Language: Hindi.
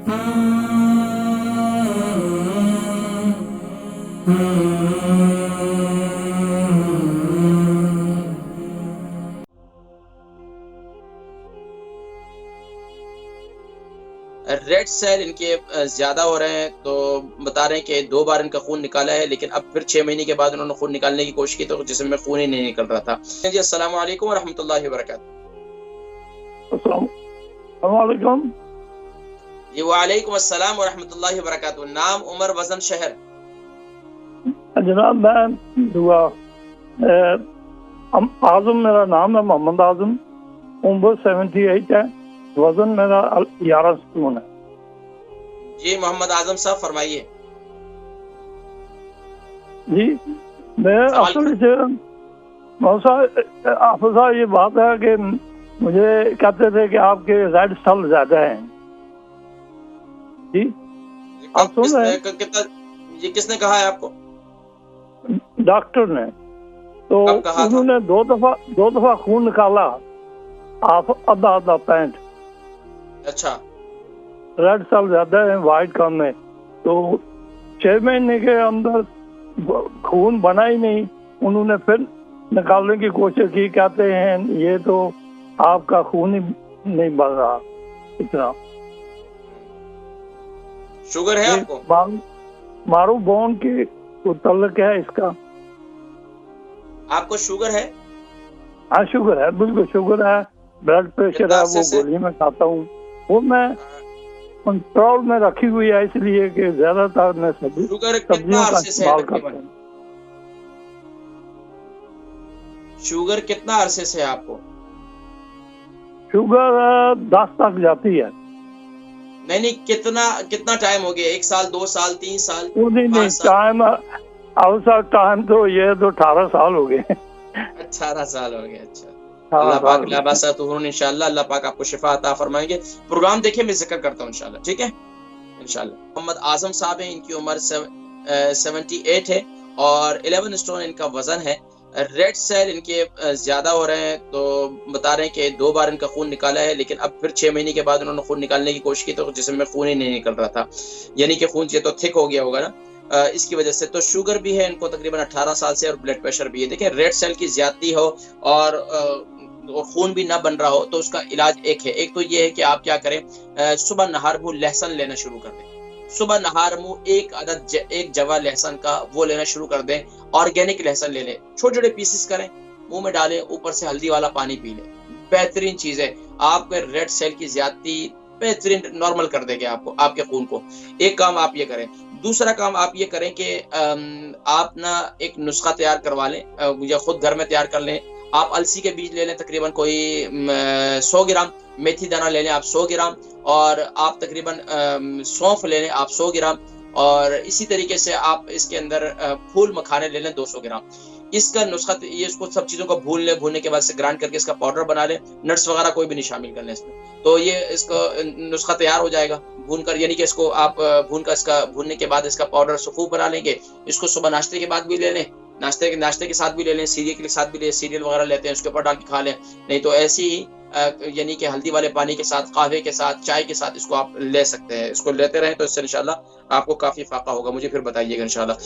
रेड सेल इनके ज्यादा हो रहे हैं, तो बता रहे हैं कि 2 बार इनका खून निकाला है, लेकिन अब फिर 6 महीने के बाद उन्होंने खून निकालने की कोशिश की तो जिस्म में खून ही नहीं निकल रहा था। जी, अस्सलाम वालेकुम व रहमतुल्लाहि व बरकातहू। अस्सलाम वालेकुम। जी वालेकुम अस्सलाम व रहमतुल्लाहि व बरकातहू। नाम, उम्र, वजन, शहर? जनाब मैं दुआ आजम मेरा नाम है, मोहम्मद आजम। उम्र 78 है, वजन मेरा 11 स्टोन है। जी मोहम्मद आजम साहब फरमाइए। जी मैं असल से आपसा ये बात है कि मुझे कहते थे कि आपके रेड सेल ज्यादा हैं। जी आप सुन रहे हैं? ये किसने कहा है आपको? डॉक्टर ने। तो उन्होंने दो दफा खून निकाला, आप आधा पैंट। अच्छा, रेड सेल ज्यादा है, व्हाइट कम है। तो 6 महीने के अंदर खून बना ही नहीं। उन्होंने फिर निकालने की कोशिश की, कहते हैं ये तो आपका खून ही नहीं बन रहा इतना। शुगर है आपको? मारू बोन की तल्लक है इसका। आपको शुगर है? हाँ शुगर है, बिल्कुल शुगर है। ब्लड प्रेशर है, वो गोली में खाता हूँ। वो मैं कंट्रोल में रखी हुई है, इसलिए कि ज्यादातर मैं सब्जियों का इस्तेमाल करता हूँ। शुगर कितना अरसे से है आपको? शुगर 10 तक जाती है। नहीं, कितना टाइम हो गया? 1 साल, 2 साल, 3 साल? नहीं टाइम तो ये तो 18 साल हो गए। 18 साल हो गए। अच्छा, अल्लाह पाक इंशाअल्लाह अल्लाह पाक आपको शिफा अता फरमाएंगे। प्रोग्राम देखिए, मैं जिक्र करता हूँ इंशाअल्लाह, ठीक है इंशाअल्लाह। मोहम्मद आजम साहब हैं, इनकी उम्र 78 है और 11 स्टोन इनका वजन है। रेड सेल इनके ज्यादा हो रहे हैं, तो बता रहे हैं कि 2 बार इनका खून निकाला है, लेकिन अब फिर 6 महीने के बाद उन्होंने खून निकालने की कोशिश की तो जिस्म में खून ही नहीं निकल रहा था, यानी कि खून ये तो थिक हो गया होगा ना, इसकी वजह से। तो शुगर भी है इनको तकरीबन 18 साल से, और ब्लड प्रेशर भी है। देखिए, रेड सेल की ज्यादती हो और खून भी ना बन रहा हो तो उसका इलाज एक है। एक तो ये है कि आप क्या करें, सुबह नहार मुंह लहसुन लेना शुरू कर दें। सुबह नहार मुंह एक जवा लहसुन का वो लेना शुरू कर दें। ऑर्गेनिक लहसुन ले लें, छोटे छोटे पीसेस करें, मुंह में डालें, ऊपर से हल्दी वाला पानी पी लें। बेहतरीन चीज है, आपके रेड सेल की ज्यादती बेहतरीन नॉर्मल कर देंगे आपको, आपके खून को। एक काम आप ये करें। दूसरा काम आप ये करें कि आप ना एक नुस्खा तैयार करवा लें, या खुद घर में तैयार कर लें। आप अलसी के बीज ले लें, तकरीबन कोई 100 ग्राम। मेथी दाना ले लें आप 100 ग्राम, और आप तकरीबन सौंफ ले लें आप 100 ग्राम, और इसी तरीके से आप इसके अंदर फूल मखाने ले लें 200 ग्राम। इसका नुस्खा ये, इसको सब चीजों को भूनने के बाद से ग्राइंड करके इसका पाउडर बना लें। नट्स वगैरह कोई भी नहीं शामिल कर लें इसमें, तो ये इसका नुस्खा तैयार हो जाएगा भूनकर, यानी कि इसको आप भूनने के बाद इसका पाउडर सुफूफ बना लेंगे। इसको सुबह नाश्ते के बाद भी ले लें, नाश्ते के साथ भी ले लें, सीरियल के साथ भी ले, सीरियल वगैरह लेते हैं उसके ऊपर डाल के खा लें। नहीं तो ऐसे ही यानी कि हल्दी वाले पानी के साथ, कहवे के साथ, चाय के साथ इसको आप ले सकते हैं। इसको लेते रहें तो इससे इंशाल्लाह आपको काफी फायदा होगा। मुझे फिर बताइएगा इंशाल्लाह।